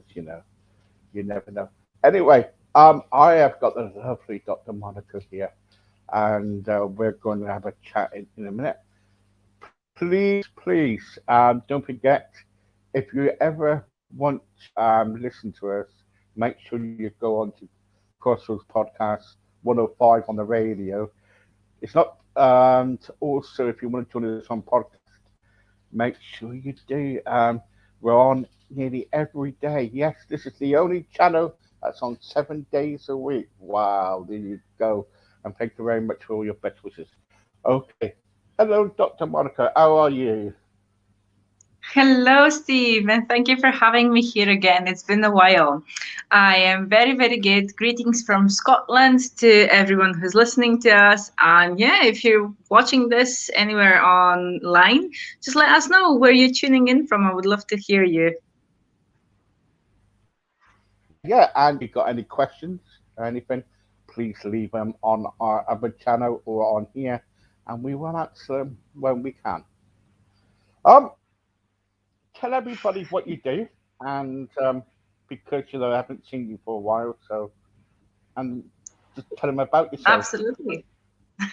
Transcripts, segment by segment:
you know, you never know. Anyway, I have got the lovely Dr. Monica here, and we're going to have a chat in a minute. Please, don't forget, if you ever want to listen to us, make sure you go on to Crossroads Podcast 105 on the radio. It's not, also, if you want to join us on podcast, make sure you do. We're on nearly every day. Yes, this is the only channel that's on 7 days a week. Wow, there you go. And thank you very much for all your best wishes. Okay. Hello, Dr. Monica. How are you? Hello, Steve, and thank you for having me here again. It's been a while. I am very, very good. Greetings from Scotland to everyone who's listening to us. And yeah, if you're watching this anywhere online, just let us know where you're tuning in from. I would love to hear you. Yeah, and if you got any questions or anything, please leave them on our other channel or on here, and we will answer them when we can. Um, Tell everybody what you do, and because I haven't seen you for a while, so and just tell them about yourself. Absolutely.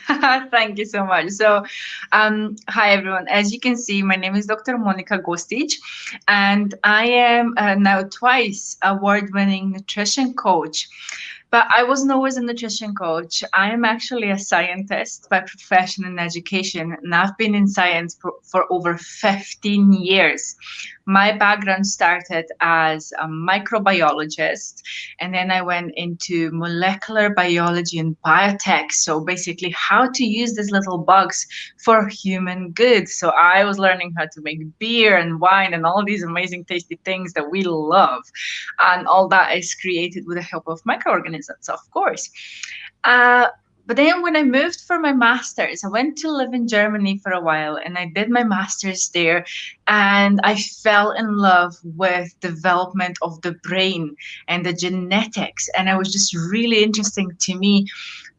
Thank you so much. Hi everyone. As you can see, my name is Dr. Monica Gostic, and I am now twice award-winning nutrition coach. But I wasn't always a nutrition coach. I am actually a scientist by profession and education, and I've been in science for over 15 years. My background started as a microbiologist, and then I went into molecular biology and biotech. So basically, how to use these little bugs for human good. So I was learning how to make beer and wine and all these amazing, tasty things that we love. And all that is created with the help of microorganisms, of course. Uh, but then when I moved for my master's, I went to live in Germany for a while and I did my master's there, and I fell in love with development of the brain and the genetics, and it was just really interesting to me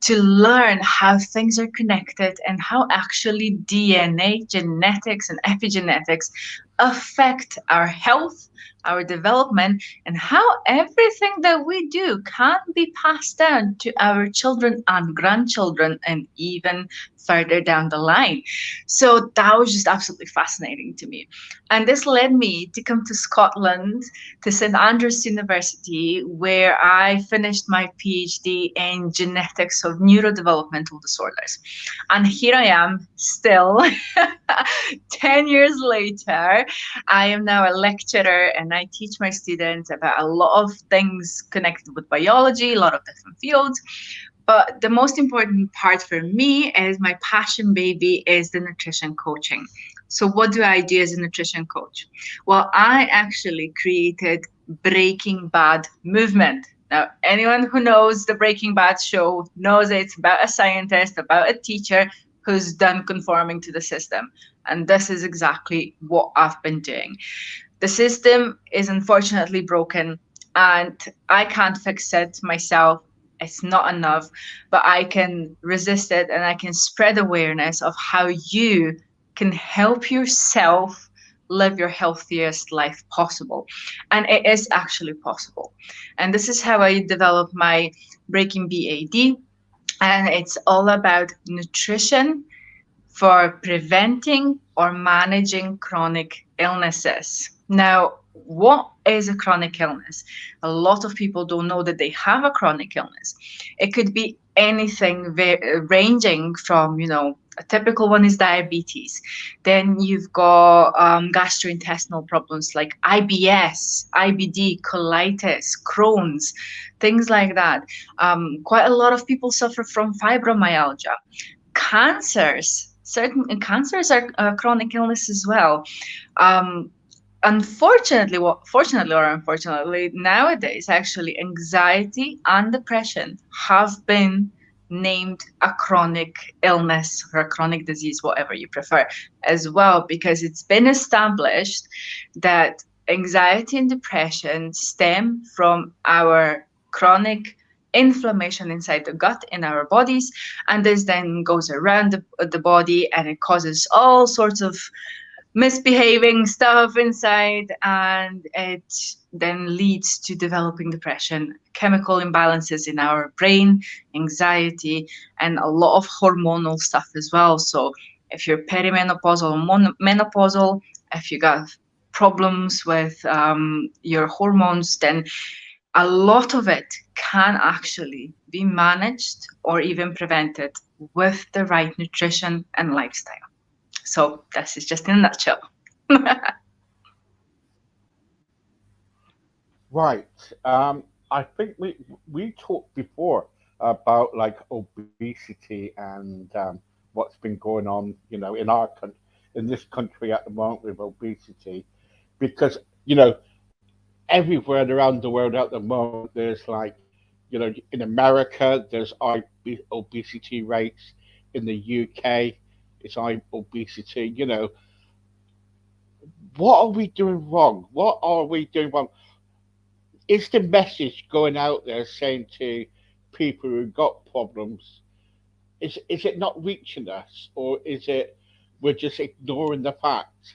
to learn how things are connected and how actually DNA, genetics, and epigenetics affect our health, our development, and how everything that we do can be passed down to our children and grandchildren and even further down the line. So that was just absolutely fascinating to me. And this led me to come to Scotland, to St Andrews University, where I finished my PhD in genetics of neurodevelopmental disorders. And here I am still, 10 years later. I am now a lecturer and I teach my students about a lot of things connected with biology, a lot of different fields. But the most important part for me is my passion baby is the nutrition coaching. So what do I do as a nutrition coach? Well, I actually created Breaking Bad movement. Now, anyone who knows the Breaking Bad show knows it's about a scientist, about a teacher who's done conforming to the system. And this is exactly what I've been doing. The system is unfortunately broken and I can't fix it myself. It's not enough, but I can resist it and I can spread awareness of how you can help yourself live your healthiest life possible. And it is actually possible. And this is how I developed my Breaking BAD. And it's all about nutrition for preventing or managing chronic illnesses. Now, what is a chronic illness? A lot of people don't know that they have a chronic illness. It could be anything ranging from, a typical one is diabetes. Then you've got gastrointestinal problems like IBS, IBD, colitis, Crohn's, things like that. Quite a lot of people suffer from fibromyalgia. Certain cancers are chronic illness as well. Um, Fortunately or unfortunately, nowadays actually anxiety and depression have been named a chronic illness or a chronic disease, whatever you prefer, as well, because it's been established that anxiety and depression stem from our chronic inflammation inside the gut in our bodies, and this then goes around the body and it causes all sorts of misbehaving stuff inside, and it then leads to developing depression, chemical imbalances in our brain, anxiety, and a lot of hormonal stuff as well. So if you're perimenopausal or menopausal, if you got problems with your hormones, then a lot of it can actually be managed or even prevented with the right nutrition and lifestyle. So this is just in a nutshell. Right. I think we talked before about like obesity and what's been going on, in our in this country at the moment with obesity, because everywhere around the world at the moment there's like, in America there's obesity rates, in the UK it's obesity. What are we doing wrong? What are we doing wrong? Is the message going out there saying to people who've got problems, is it not reaching us, or is it we're just ignoring the facts?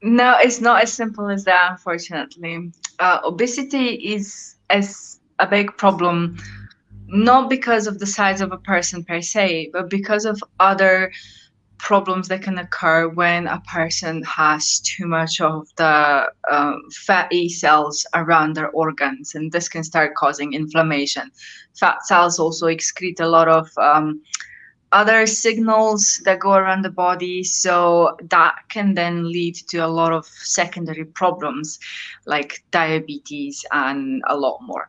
No, it's not as simple as that, unfortunately. Obesity is as a big problem, not because of the size of a person per se, but because of other problems that can occur when a person has too much of the fatty cells around their organs, and this can start causing inflammation. Fat cells also excrete a lot of other signals that go around the body, so that can then lead to a lot of secondary problems like diabetes and a lot more.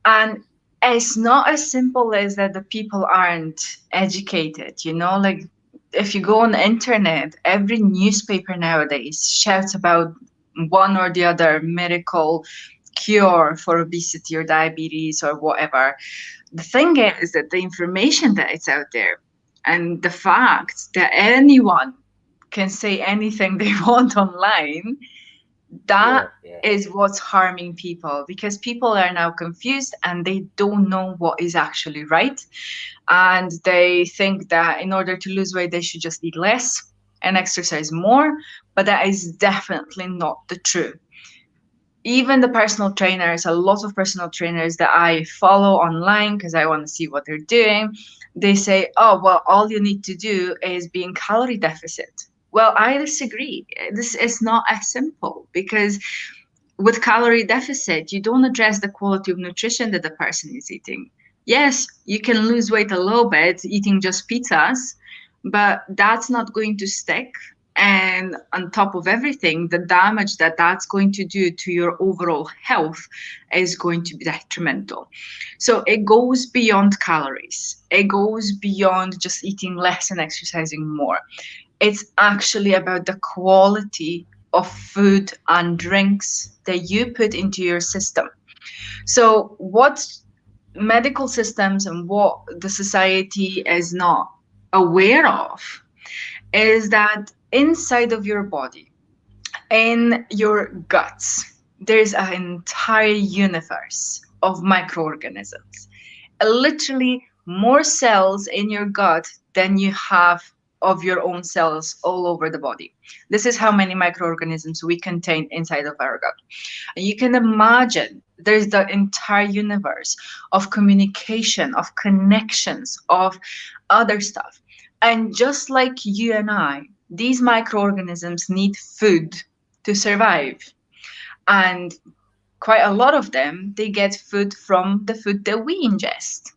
And it's not as simple as that the people aren't educated, like if you go on the internet, every newspaper nowadays shouts about one or the other miracle cure for obesity or diabetes or whatever. The thing is that the information that is out there and the fact that anyone can say anything they want online, that Yeah, yeah, is what's harming people, because people are now confused and they don't know what is actually right, and they think that in order to lose weight they should just eat less and exercise more, but that is definitely not the truth. Even the personal trainers, a lot of personal trainers that I follow online because I want to see what they're doing, they say, oh, well, all you need to do is be in calorie deficit. Well, I disagree. This is not as simple, because with calorie deficit, you don't address the quality of nutrition that the person is eating. Yes, you can lose weight a little bit eating just pizzas, but that's not going to stick. And on top of everything, the damage that that's going to do to your overall health is going to be detrimental. So it goes beyond calories, it goes beyond just eating less and exercising more. It's actually about the quality of food and drinks that you put into your system. So, what medical systems and what the society is not aware of is that inside of your body, in your guts, there's an entire universe of microorganisms, literally more cells in your gut than you have of your own cells all over the body. This is how many microorganisms we contain inside of our gut. And you can imagine there's the entire universe of communication, of connections, of other stuff. And just like you and I, these microorganisms need food to survive. And quite a lot of them, they get food from the food that we ingest.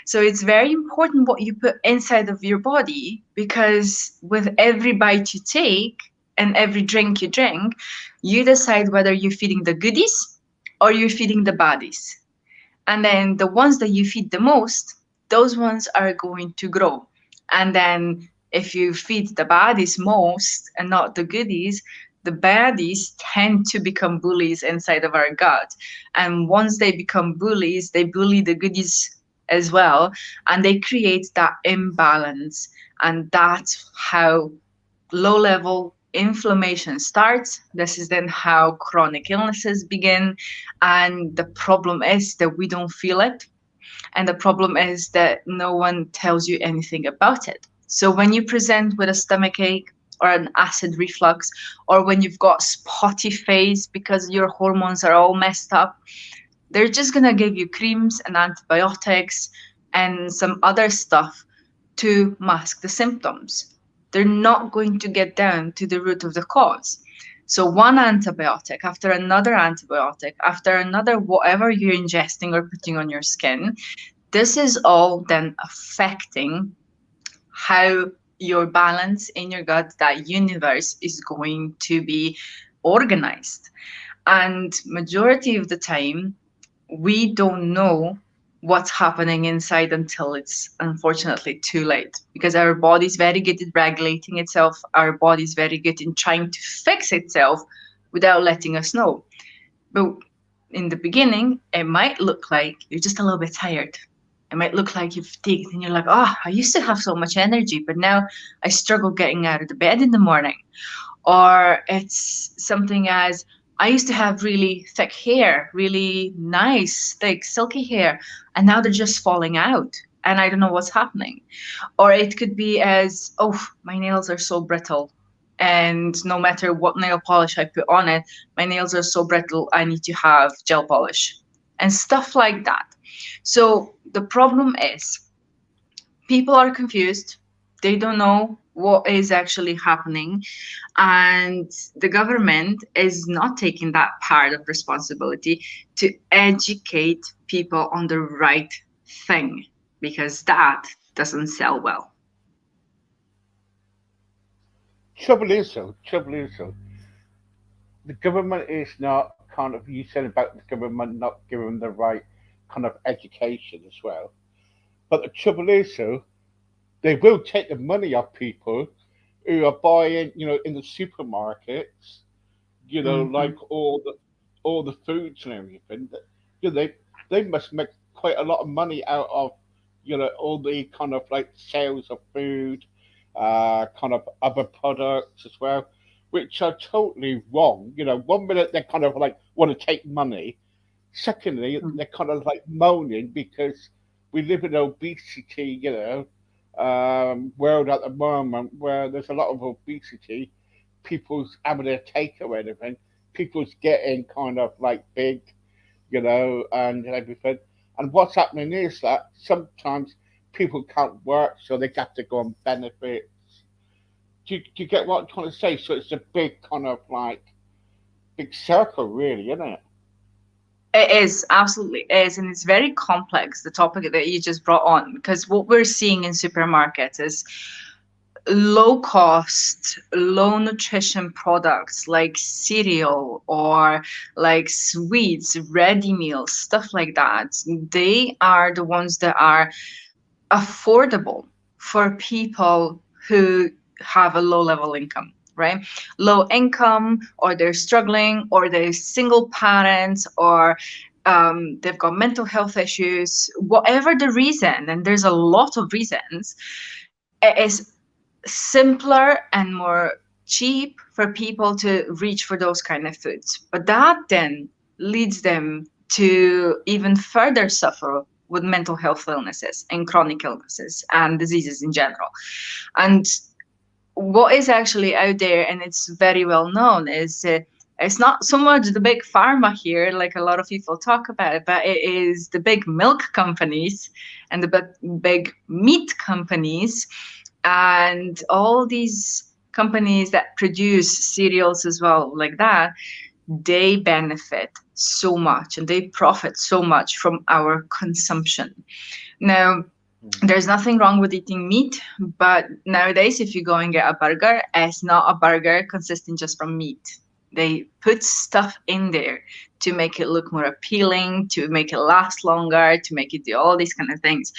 So it's very important what you put inside of your body, because with every bite you take and every drink you drink, you decide whether you're feeding the goodies or you're feeding the baddies. And then the ones that you feed the most, those ones are going to grow. And then if you feed the baddies most and not the goodies, the baddies tend to become bullies inside of our gut. And once they become bullies, they bully the goodies as well. And they create that imbalance. And that's how low level inflammation starts. This is then how chronic illnesses begin. And the problem is that we don't feel it. And the problem is that no one tells you anything about it. So when you present with a stomach ache or an acid reflux, or when you've got spotty face because your hormones are all messed up, they're just going to give you creams and antibiotics and some other stuff to mask the symptoms. They're not going to get down to the root of the cause. So, one antibiotic, after another, whatever you're ingesting or putting on your skin, this is all then affecting how your balance in your gut, that universe, is going to be organized. And majority of the time, we don't know what's happening inside until it's unfortunately too late, because our body's very good at regulating itself. Our body's very good in trying to fix itself without letting us know. But in the beginning, it might look like you're just a little bit tired. It might look like you're fatigued and you're like, oh, I used to have so much energy, but now I struggle getting out of the bed in the morning. Or it's something as, I used to have really thick hair, really nice, thick, silky hair, and now they're just falling out, and I don't know what's happening. Or it could be as, oh, my nails are so brittle, and no matter what nail polish I put on it, my nails are so brittle, I need to have gel polish, and stuff like that. So the problem is, people are confused. They don't know what is actually happening, and the government is not taking that part of responsibility to educate people on the right thing, because that doesn't sell well. Trouble is though, the government is not kind of, you said about the government not giving the right kind of education as well. But the trouble is though, they will take the money off people who are buying, in the supermarkets, like Mhm. all the foods and everything. They must make quite a lot of money out of, all the kind of like sales of food, kind of other products as well, which are totally wrong. One minute they kind of like want to take money. Secondly, they're kind of like moaning because we live in obesity, world at the moment where there's a lot of obesity. People's having a take or anything. People's getting kind of like big, and everything. And what's happening is that sometimes people can't work, so they have to go on benefits. Do you get what I'm trying to say? So it's a big kind of like big circle, really, isn't it? It is, absolutely is, and it's very complex, the topic that you just brought on, because what we're seeing in supermarkets is low cost, low nutrition products like cereal or like sweets, ready meals, stuff like that. They are the ones that are affordable for people who have a low level income, right? Low income, or they're struggling, or they're single parents, or they've got mental health issues, whatever the reason, and there's a lot of reasons. It is simpler and more cheap for people to reach for those kind of foods. But that then leads them to even further suffer with mental health illnesses and chronic illnesses and diseases in general. And what is actually out there, and it's very well known, is it's not so much the big pharma here, like a lot of people talk about it, but it is the big milk companies and the big meat companies and all these companies that produce cereals as well, like that. They benefit so much and they profit so much from our consumption. Now, there's nothing wrong with eating meat, but nowadays, if you go and get a burger, it's not a burger consisting just from meat. They put stuff in there to make it look more appealing, to make it last longer, to make it do all these kind of things.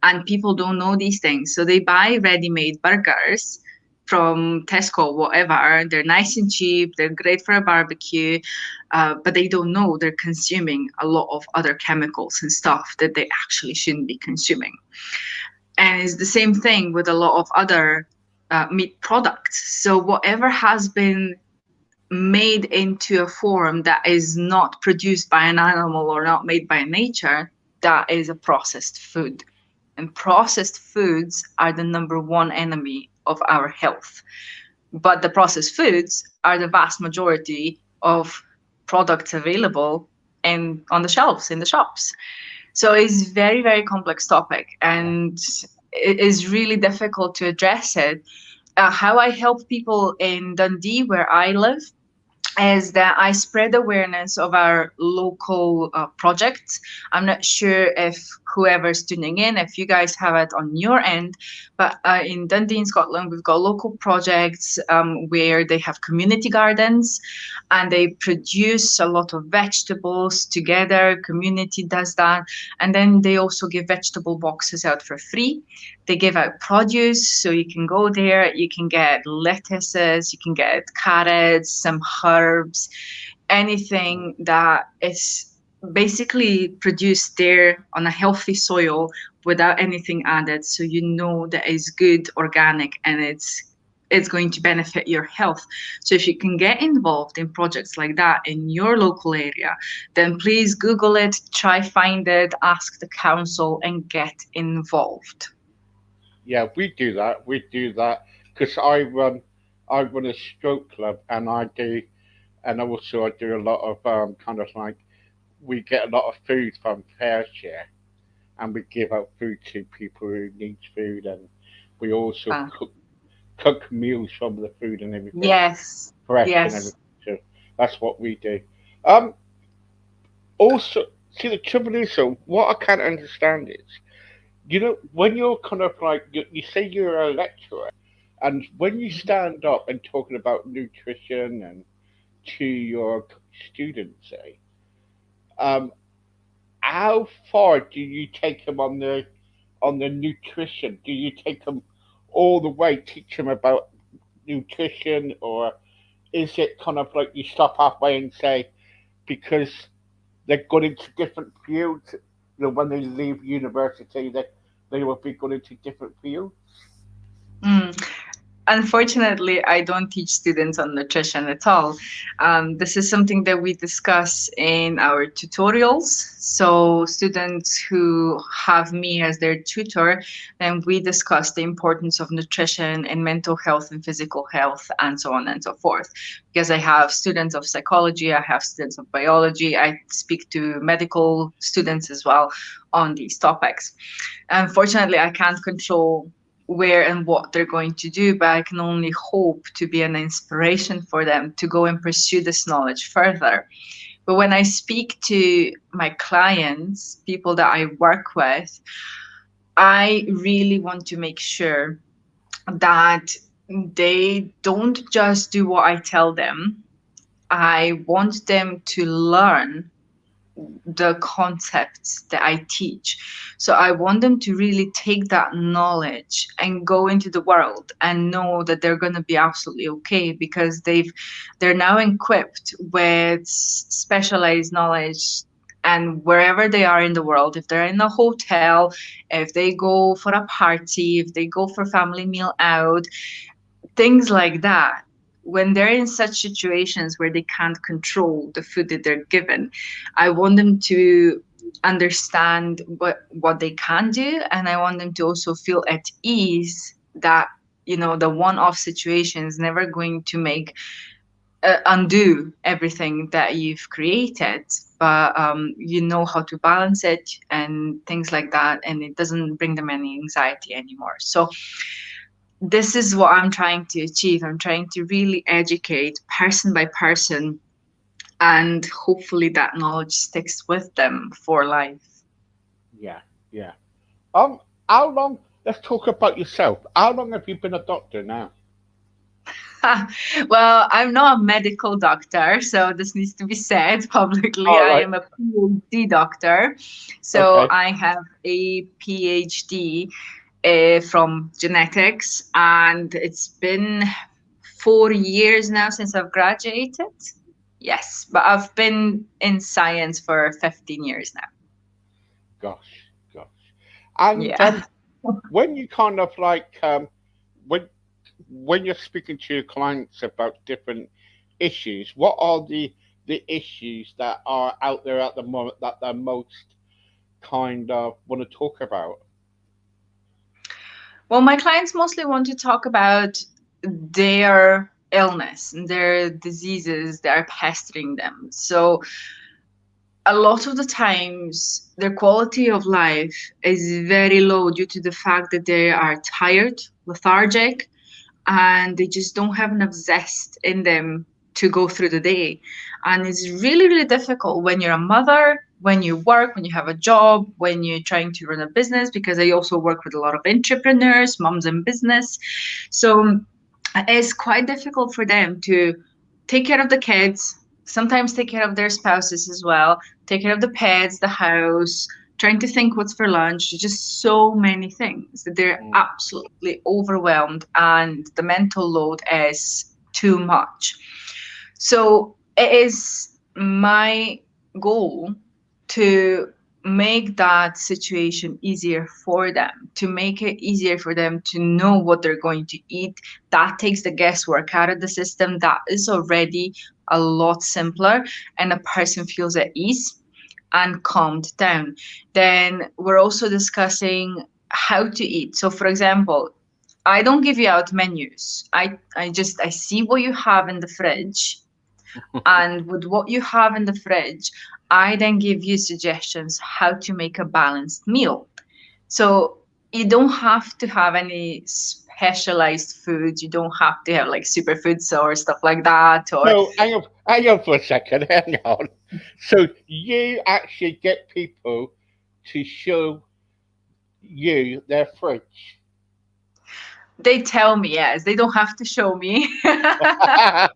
And people don't know these things. So they buy ready made burgers from Tesco, whatever. They're nice and cheap, they're great for a barbecue, but they don't know they're consuming a lot of other chemicals and stuff that they actually shouldn't be consuming. And it's the same thing with a lot of other meat products. So whatever has been made into a form that is not produced by an animal or not made by nature, that is a processed food. and processed foods are the number one enemy of our health. But the processed foods are the vast majority of products available and on the shelves in the shops. So it's very, very complex topic, Yeah. and it is really difficult to address it. How I help people in Dundee, where I live, is that I spread awareness of our local projects. I'm not sure if whoever's tuning in, if you guys have it on your end, but in Dundee, in Scotland, we've got local projects where they have community gardens and they produce a lot of vegetables together. Community does that. And then they also give vegetable boxes out for free. They give out produce, so you can go there, you can get lettuces, you can get carrots, some herbs, anything that is basically produced there on a healthy soil without anything added. So you know that it's good, organic, and it's going to benefit your health. So if you can get involved in projects like that in your local area, then please Google it, try find it, ask the council, and get involved. Yeah, we do that. We do that because I run a stroke club, and and also I do a lot of kind of like we get a lot of food from fair share, and we give out food to people who need food, and we also Ah, cook meals from the food and everything, yes, fresh and yes. everything. So that's what we do. Um, Also, see the trouble is, so what I can't understand is, when you're kind of like you say you're a lecturer, and when you stand up and talking about nutrition and to your students, say, um, how far do you take them on the nutrition? Do you take them all the way, teach them about nutrition, or is it kind of like you stop halfway and say because they've gone into different fields, when they leave university, they will be going into different fields? Mm. Unfortunately, I don't teach students on nutrition at all. This is something that we discuss in our tutorials. So, students who have me as their tutor, then we discuss the importance of nutrition and mental health and physical health, and so on and so forth. Because I have students of psychology, I have students of biology, I speak to medical students as well on these topics. Unfortunately, I can't control where and what they're going to do, but I can only hope to be an inspiration for them to go and pursue this knowledge further. But when I speak to my clients, people that I work with, I really want to make sure that they don't just do what I tell them. I want them to learn the concepts that I teach. So I want them to really take that knowledge and go into the world and know that they're going to be absolutely okay because they're now equipped with specialized knowledge. And wherever they are in the world, if they're in a hotel, if they go for a party, if they go for family meal out, things like that, when they're in such situations where they can't control the food that they're given, I want them to understand what they can do, and I want them to also feel at ease that the one-off situation is never going to make undo everything that you've created, but you know how to balance it and things like that, and it doesn't bring them any anxiety anymore. So this is what I'm trying to achieve. I'm trying to really educate person by person, and hopefully that knowledge sticks with them for life. Yeah, yeah. Um, how long? Let's talk about yourself. How long have you been a doctor now? Well, I'm not a medical doctor, so this needs to be said publicly. All I right. am a PhD doctor. So Okay. I have a PhD from genetics, and it's been 4 years now since I've graduated. Yes, but I've been in science for 15 years now. Gosh, gosh. And Yeah. when you kind of like when when you're speaking to your clients about different issues, what are the issues that are out there at the moment that they're most kind of want to talk about? Well, my clients mostly want to talk about their illness, their diseases that are pestering them. So a lot of the times their quality of life is very low due to the fact that they are tired, lethargic, and they just don't have enough zest in them to go through the day. And it's really, really difficult when you're a mother, when you work, when you have a job, when you're trying to run a business, because I also work with a lot of entrepreneurs, moms in business. So it's quite difficult for them to take care of the kids, sometimes take care of their spouses as well, take care of the pets, the house, trying to think what's for lunch, just so many things that they're Mm. absolutely overwhelmed and the mental load is too much. So it is my goal to make that situation easier for them, to make it easier for them to know what they're going to eat. That takes the guesswork out of the system. That is already a lot simpler, and a person feels at ease and calmed down. Then we're also discussing how to eat. So, for example, I don't give you out menus. I see what you have in the fridge, and with what you have in the fridge, I then give you suggestions how to make a balanced meal. So you don't have to have any specialized foods. You don't have to have like superfoods or stuff like that. Or So hang on for a second, hang on. So you actually get people to show you their fridge. they tell me, yes, they don't have to show me. That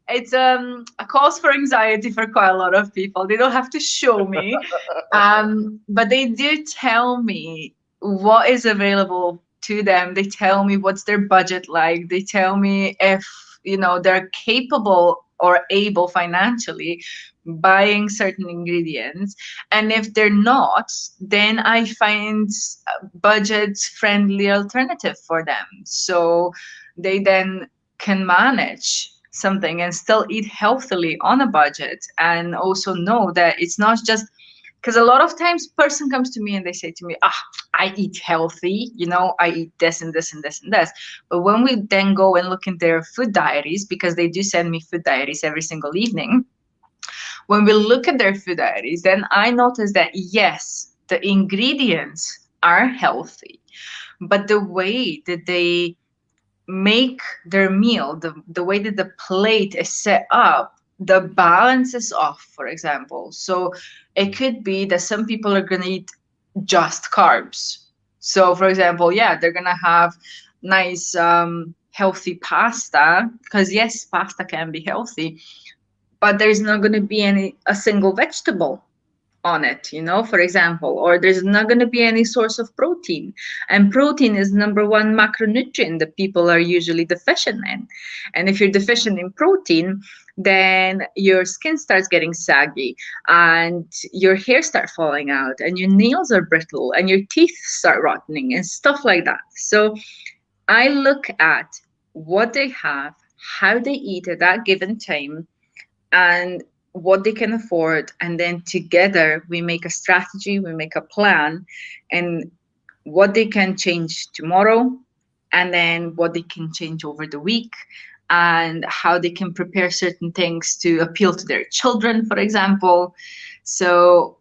it's a cause for anxiety for quite a lot of people. They don't have to show me, but they do tell me what is available to them. They tell me what's their budget like. They tell me if they're capable or able financially buying certain ingredients, and if they're not, then I find budget friendly alternative for them, so they then can manage something and still eat healthily on a budget, and also know that it's not just because a lot of times person comes to me and they say to me, I eat healthy, I eat this and this and this and this. But when we then go and look in their food diaries, because they do send me food diaries every single evening, when we look at their food diaries, then I notice that yes, the ingredients are healthy, but the way that they make their meal, the way that the plate is set up, the balance is off, for example. So it could be that some people are going to eat just carbs. So, for example, yeah, they're going to have nice, healthy pasta, because yes, pasta can be healthy, but there's not going to be any a single vegetable on it, for example, or there's not going to be any source of protein. And protein is number one macronutrient that people are usually deficient in. And if you're deficient in protein, then your skin starts getting saggy, and your hair start falling out, and your nails are brittle, and your teeth start rotting and stuff like that. So I look at what they have, how they eat at that given time, and what they can afford, and then together we make a strategy, we make a plan, and what they can change tomorrow, and then what they can change over the week, and how they can prepare certain things to appeal to their children, for example. So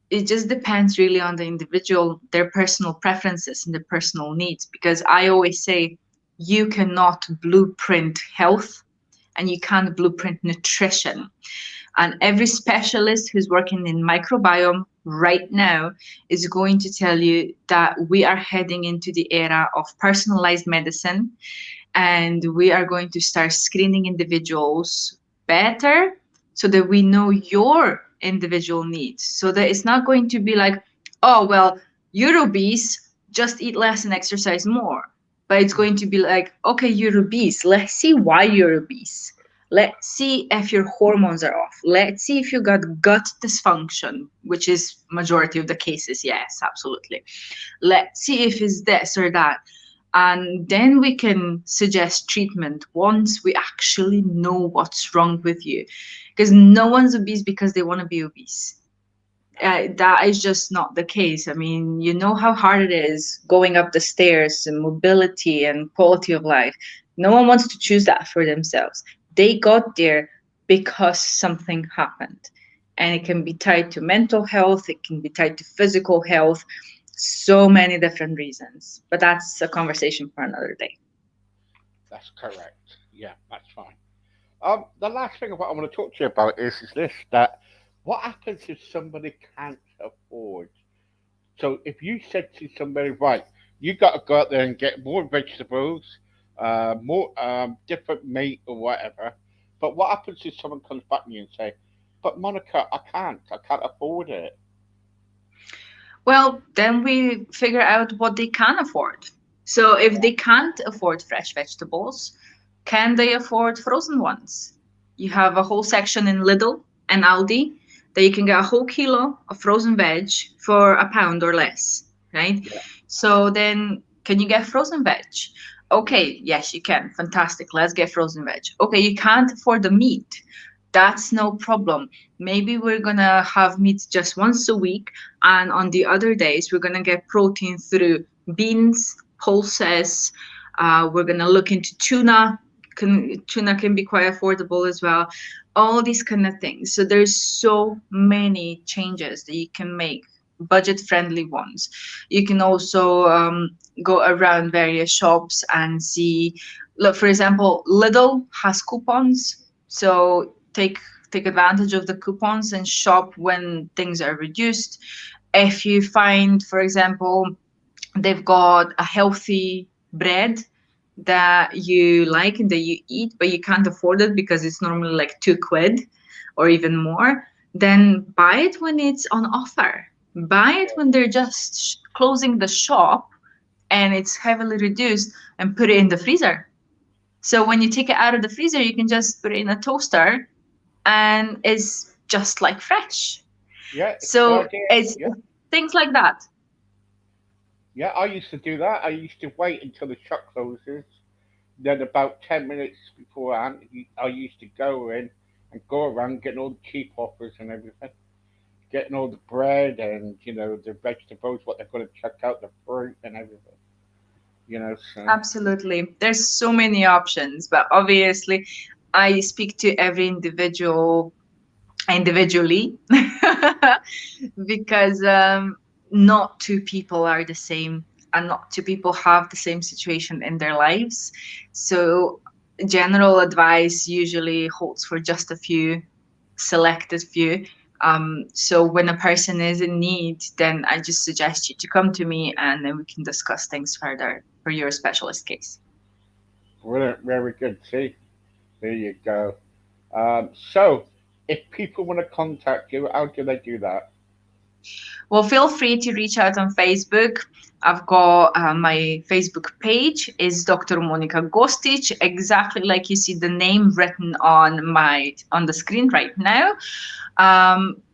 it just depends really on the individual, their personal preferences and their personal needs, because I always say you cannot blueprint health and you can't blueprint nutrition. And every specialist who's working in microbiome right now is going to tell you that we are heading into the era of personalized medicine, and we are going to start screening individuals better so that we know your individual needs. So that it's not going to be like, oh, well, you're obese, just eat less and exercise more. But it's going to be like, okay, you're obese. Let's see why you're obese. Let's see if your hormones are off. Let's see if you got gut dysfunction, which is majority of the cases. Yes, absolutely. Let's see if it's this or that. And then we can suggest treatment once we actually know what's wrong with you. Because no one's obese because they want to be obese. That is just not the case. I mean, you know how hard it is going up the stairs and mobility and quality of life. No one wants to choose that for themselves. They got there because something happened. And it can be tied to mental health, it can be tied to physical health, so many different reasons. But that's a conversation for another day. That's correct. Yeah, that's fine. The last thing what I want to talk to you about is this, that what happens if somebody can't afford? So if you said to somebody, right, you got to go out there and get more vegetables, more different meat or whatever, but what happens if someone comes back to you and say, but Monica, I can't afford it. Well, then we figure out what they can afford. So if they can't afford fresh vegetables, can they afford frozen ones? You have a whole section in Lidl and Aldi that you can get a whole kilo of frozen veg for a pound or less, right? Yeah, So then can you get frozen veg? Okay, yes, you can. Fantastic. Let's get frozen veg. Okay, you can't afford the meat. That's no problem. Maybe we're gonna have meat just once a week, and on the other days, we're gonna get protein through beans, pulses. We're gonna look into tuna. Tuna can be quite affordable as well. All these kind of things. So there's so many changes that you can make, budget friendly ones. You can also go around various shops and see. Look, for example, Lidl has coupons, so take advantage of the coupons and shop when things are reduced. If you find, for example, they've got a healthy bread that you like and that you eat, but you can't afford it because it's normally like 2 quid or even more, then buy it when it's on offer. Buy it when they're just closing the shop and it's heavily reduced, and put it in the freezer. So when you take it out of the freezer, you can just put it in a toaster and it's just like fresh. yeah, it's a good So idea. it's Yeah, things like that. yeah, I used to do that. I used to wait until the shop closes. Then about 10 minutes beforehand, I used to go in and go around getting all the cheap offers and everything, getting all the bread and the vegetables, what they're going to check out, the fruit and everything. So Absolutely. There's so many options, but obviously I speak to every individual individually because not two people are the same, and not two people have the same situation in their lives. So general advice usually holds for just a few, selected few. So when a person is in need, then I just suggest you to come to me and then we can discuss things further for your specialist case. brilliant, very good. See, there you go. So if people want to contact you, how do they do that? Well, feel free to reach out on Facebook. I've got my Facebook page is Dr. Monica Gostic, exactly like you see the name written on the screen right now.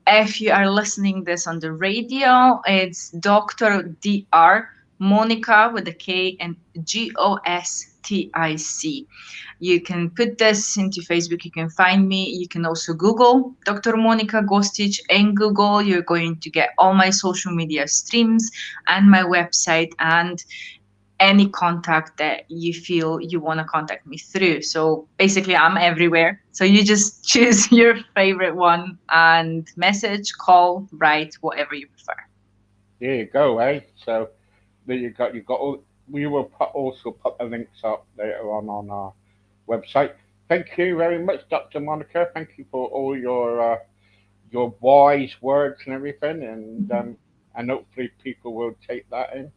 If you are listening this on the radio, it's Dr. Dr. Monica with a K and Gostic. You can put this into Facebook. You can find me. You can also Google Dr. Monica Gostic. In Google, you're going to get all my social media streams and my website and any contact that you feel you want to contact me through. So basically, I'm everywhere. So you just choose your favorite one and message, call, write, whatever you prefer. There you go, eh? So there you got all. We will also put the links up later on our website. Thank you very much, Dr. Monica. Thank you for all your wise words and everything, and hopefully people will take that in.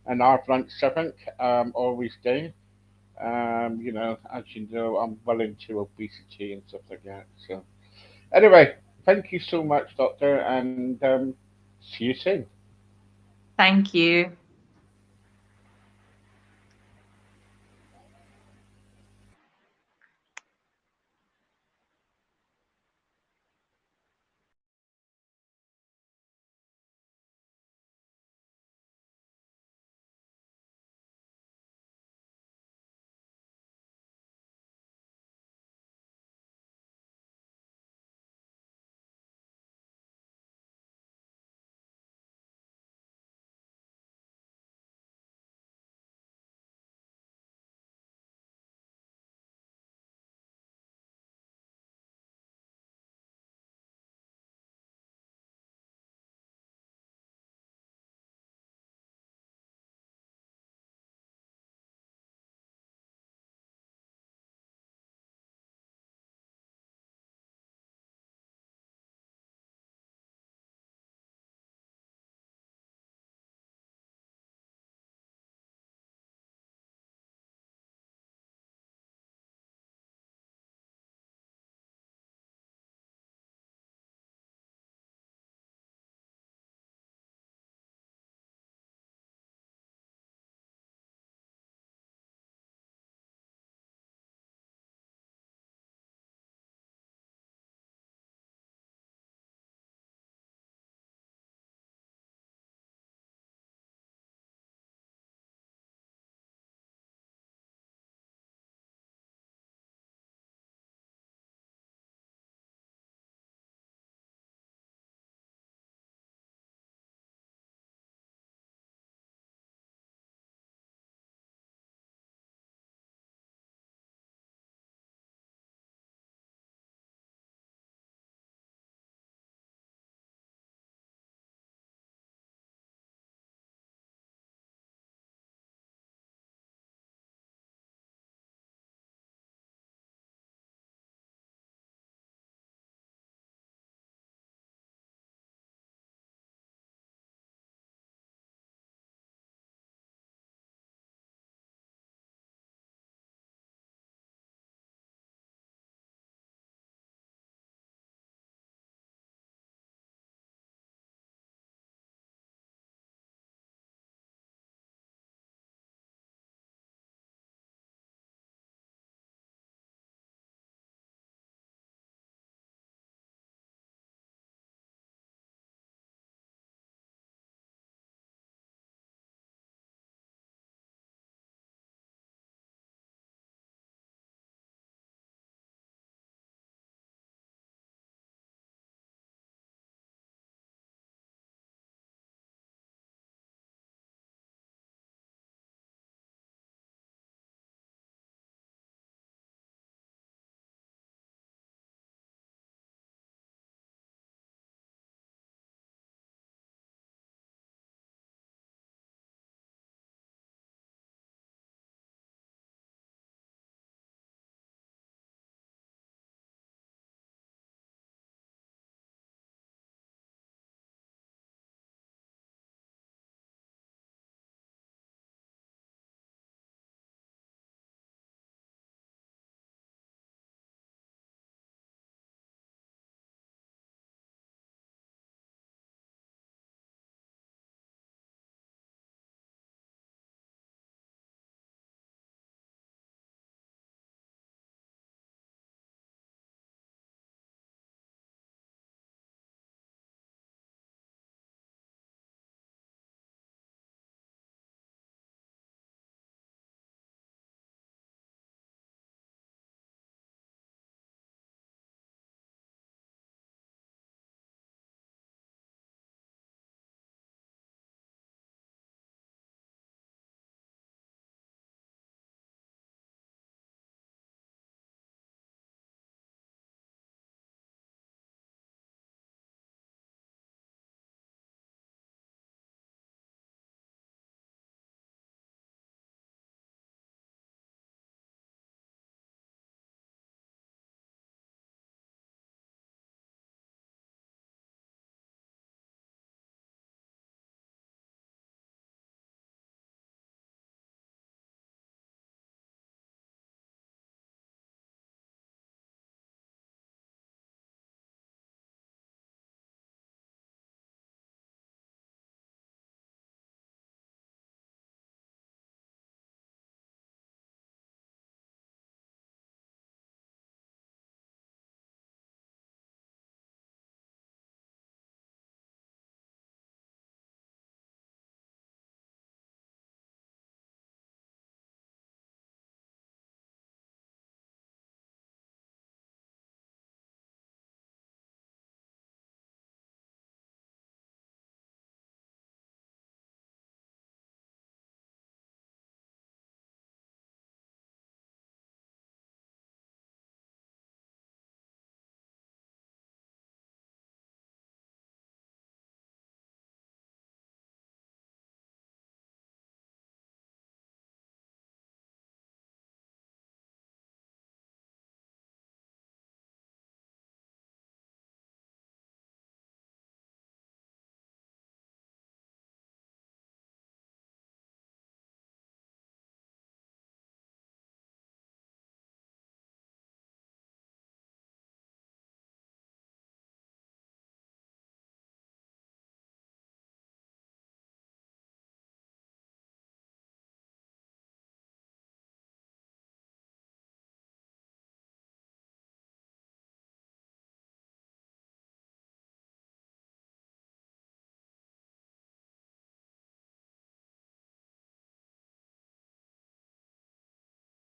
And our front seventh always do. As you know, I'm well into obesity and stuff like that. So anyway, thank you so much, Doctor, and see you soon. Thank you.